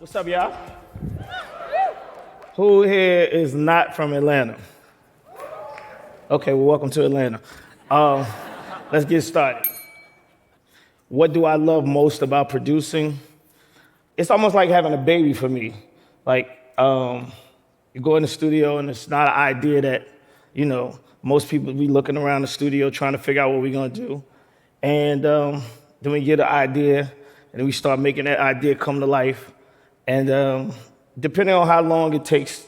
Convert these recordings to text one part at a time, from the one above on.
What's up, y'all? Who here is not from Atlanta? Okay, well, welcome to Atlanta. Let's get started. What do I love most about producing? It's almost like having a baby for me. Like, you go in the studio and it's not an idea that, most people be looking around the studio trying to figure out what we're gonna do. And then we get an idea and then we start making that idea come to life. And depending on how long it takes,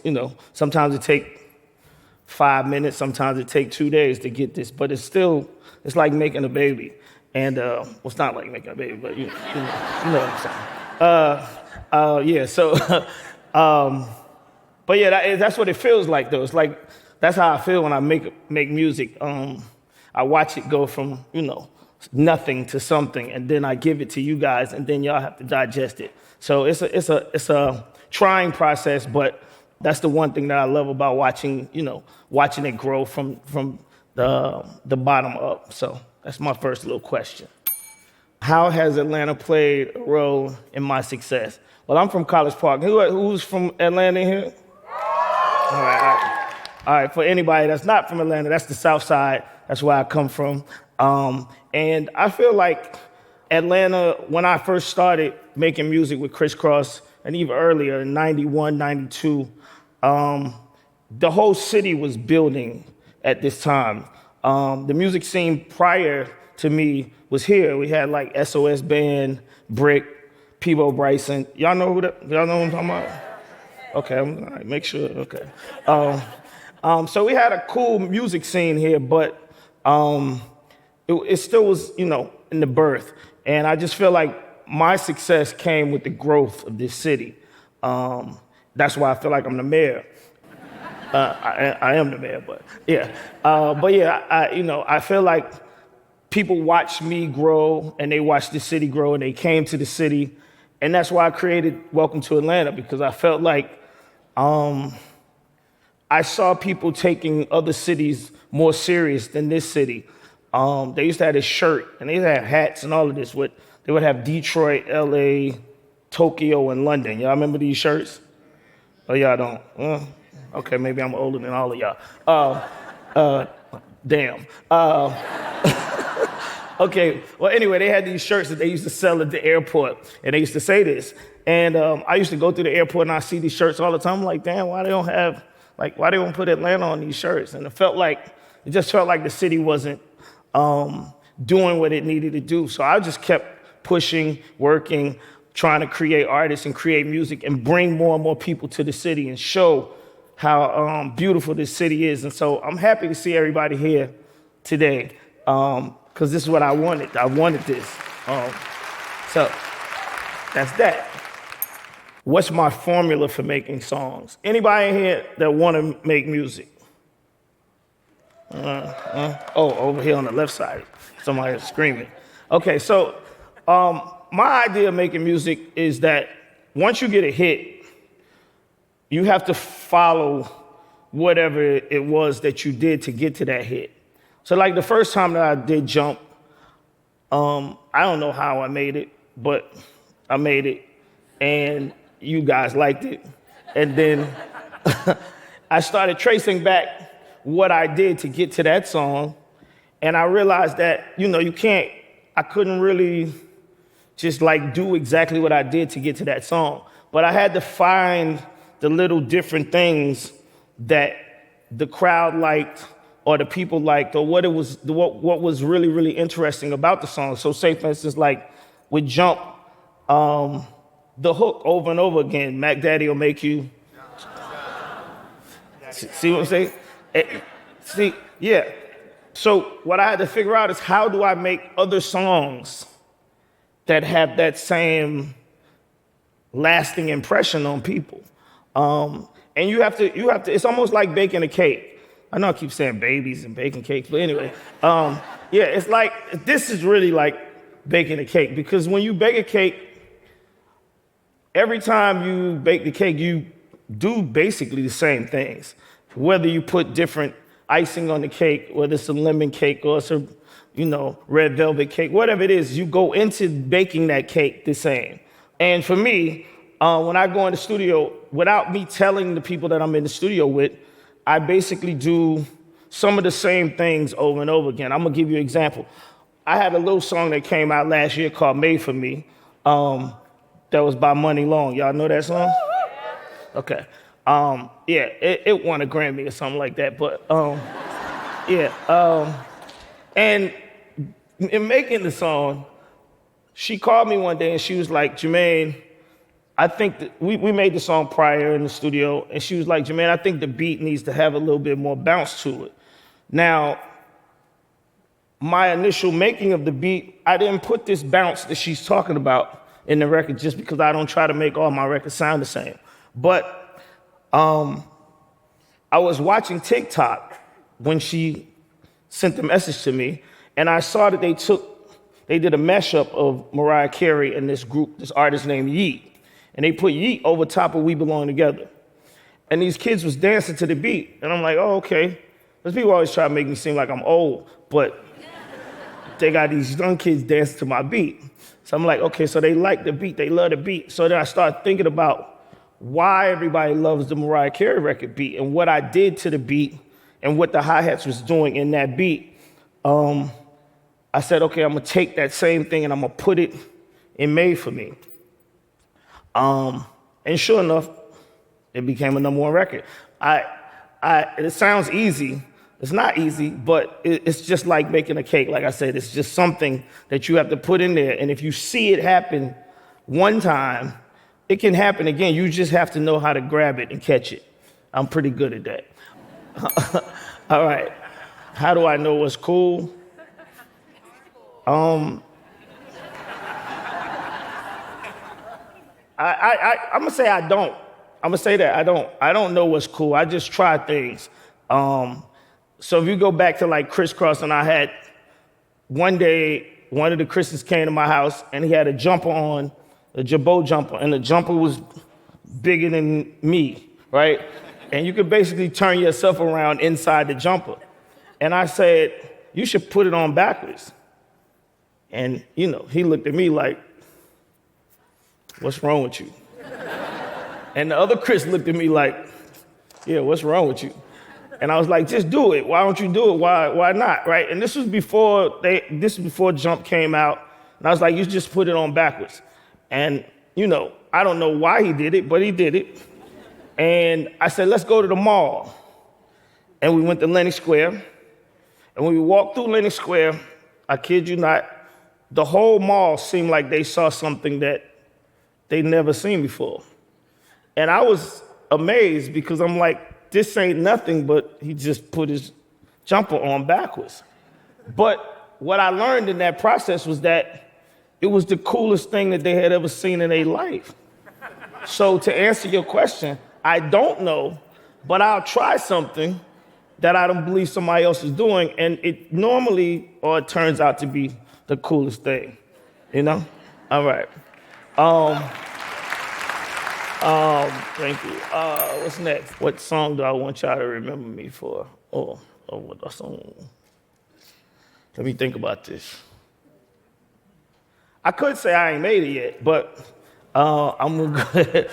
sometimes it takes 5 minutes, sometimes it takes 2 days to get this, but it's like making a baby. And well, it's not like making a baby, but you know what I'm saying. But yeah, that's what it feels like though. It's like, that's how I feel when I make music. I watch it go from, nothing to something, and then I give it to you guys, and then y'all have to digest it. So it's a trying process, but that's the one thing that I love about watching it grow from the bottom up. So that's my first little question. How has Atlanta played a role in my success? Well, I'm from College Park. Who's from Atlanta here? All right. For anybody that's not from Atlanta, that's the South Side. That's where I come from. And I feel like Atlanta, when I first started making music with Criss Cross, and even earlier in 91, 92, the whole city was building at this time. The music scene prior to me was here. We had like SOS Band, Brick, Peebo Bryson. Y'all know who I'm talking about? Okay, all right, make sure, okay. So we had a cool music scene here, but it still was, in the birth. And I just feel like my success came with the growth of this city. That's why I feel like I'm the mayor. I am the mayor, but yeah. I feel like people watched me grow and they watched the city grow and they came to the city. And that's why I created Welcome to Atlanta, because I felt like I saw people taking other cities more serious than this city. They used to have this shirt, and they used to have hats and all of this. They would have Detroit, LA, Tokyo, and London. Y'all remember these shirts? Oh, y'all don't? Okay, maybe I'm older than all of y'all. Damn. Okay, well, anyway, they had these shirts that they used to sell at the airport, and they used to say this. And I used to go through the airport, and I see these shirts all the time. I'm like, damn, why they don't put Atlanta on these shirts? And it just felt like the city wasn't doing what it needed to do. So I just kept pushing, working, trying to create artists and create music and bring more and more people to the city and show how beautiful this city is. And so I'm happy to see everybody here today, because this is what I wanted. I wanted this. So that's that. What's my formula for making songs? Anybody in here that want to make music? Over here on the left side, somebody is screaming. Okay, so my idea of making music is that once you get a hit, you have to follow whatever it was that you did to get to that hit. So like the first time that I did Jump, I don't know how I made it, but I made it, and you guys liked it. And then I started tracing back what I did to get to that song, and I realized that, I couldn't really just like do exactly what I did to get to that song, but I had to find the little different things that the crowd liked or the people liked, or what was really, really interesting about the song. So say, for instance, like with Jump, the hook over and over again, Mac Daddy will make you. See what I'm saying? See, yeah. So what I had to figure out is, how do I make other songs that have that same lasting impression on people? And you have to, it's almost like baking a cake. I know I keep saying babies and baking cakes, but anyway, it's like, this is really like baking a cake, because when you bake a cake, every time you bake the cake, you do basically the same things. Whether you put different icing on the cake, whether it's a lemon cake or it's a, red velvet cake, whatever it is, you go into baking that cake the same. And for me, when I go in the studio, without me telling the people that I'm in the studio with, I basically do some of the same things over and over again. I'm gonna give you an example. I had a little song that came out last year called Made For Me, that was by Money Long. Y'all know that song? Okay. Yeah, it won a Grammy or something like that, but yeah. And in making the song, she called me one day and she was like, Jermaine, I think that we made the song prior in the studio, and she was like, Jermaine, I think the beat needs to have a little bit more bounce to it. Now, my initial making of the beat, I didn't put this bounce that she's talking about in the record just because I don't try to make all my records sound the same. But I was watching TikTok when she sent the message to me, and I saw that they did a mashup of Mariah Carey and this artist named Yeet. And they put Yeet over top of We Belong Together. And these kids was dancing to the beat. And I'm like, oh, okay. Because people always try to make me seem like I'm old, but they got these young kids dancing to my beat. So I'm like, okay, so they like the beat, they love the beat. So then I started thinking about why everybody loves the Mariah Carey record beat and what I did to the beat and what the hi-hats was doing in that beat. I said, okay, I'm gonna take that same thing and I'm gonna put it in Made For Me. And sure enough, it became a #1 record. It sounds easy. It's not easy, but it's just like making a cake. Like I said, it's just something that you have to put in there. And if you see it happen one time, it can happen again. You just have to know how to grab it and catch it. I'm pretty good at that. All right. How do I know what's cool? I'm gonna say I don't. I'm gonna say that I don't. I don't know what's cool. I just try things. So if you go back to like Crisscross, and I had one day, one of the Chris's came to my house and he had a jumper on, a Jabot jumper, and the jumper was bigger than me, right? And you could basically turn yourself around inside the jumper. And I said, you should put it on backwards. And, you know, he looked at me like, what's wrong with you? And the other Chris looked at me like, yeah, what's wrong with you? And I was like, just do it. Why don't you do it? Why not, right? And this was before Jump came out. And I was like, you just put it on backwards. And, you know, I don't know why he did it, but he did it. And I said, let's go to the mall. And we went to Lenox Square. And when we walked through Lenox Square, I kid you not, the whole mall seemed like they saw something that they'd never seen before. And I was amazed because I'm like, this ain't nothing, but he just put his jumper on backwards. But what I learned in that process was that it was the coolest thing that they had ever seen in their life. So to answer your question, I don't know, but I'll try something that I don't believe somebody else is doing, and it normally, or it turns out to be the coolest thing, you know? All right. Thank you. What's next? What song do I want y'all to remember me for? What song? Let me think about this. I could say I ain't made it yet, but I'm gonna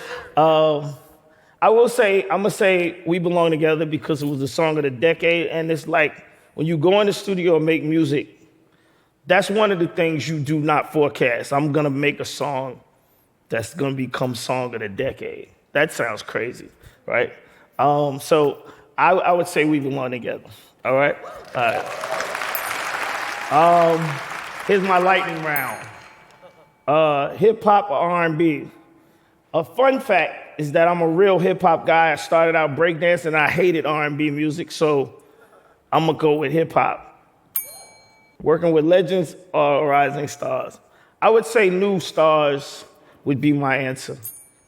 I'm gonna say We Belong Together because it was the song of the decade, and it's like when you go in the studio and make music, that's one of the things you do not forecast. I'm gonna make a song that's gonna become song of the decade. That sounds crazy, right? So I would say We Belong Together. All right? All right. Here's my lightning round. Hip hop or R&B? A fun fact is that I'm a real hip hop guy. I started out breakdancing and I hated R&B music, so I'm gonna go with hip hop. Working with legends or rising stars? I would say new stars would be my answer.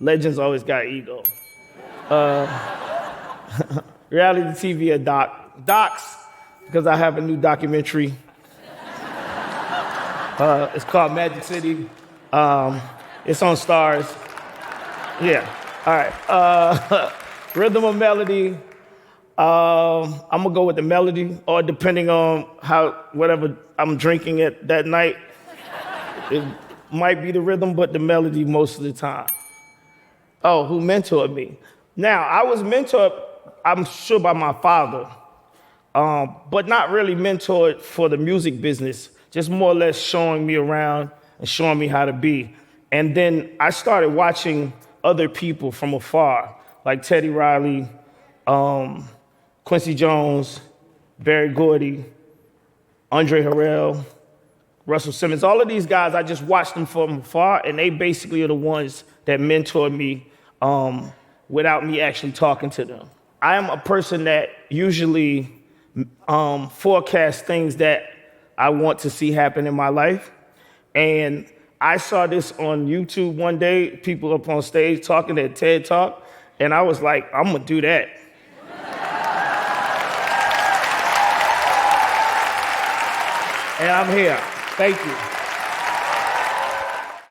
Legends always got ego. Reality TV or docs, because I have a new documentary. It's called Magic City. It's on Stars. Yeah, all right. Rhythm or melody? I'm gonna go with the melody, or depending on whatever I'm drinking at that night, it might be the rhythm, but the melody most of the time. Oh, who mentored me? Now, I was mentored, I'm sure, by my father, but not really mentored for the music business, just more or less showing me around and showing me how to be. And then I started watching other people from afar, like Teddy Riley, Quincy Jones, Barry Gordy, Andre Harrell, Russell Simmons. All of these guys, I just watched them from afar, and they basically are the ones that mentored me without me actually talking to them. I am a person that usually forecasts things that I want to see happen in my life. And I saw this on YouTube one day, people up on stage talking at TED Talk, and I was like, I'm gonna do that. And I'm here. Thank you.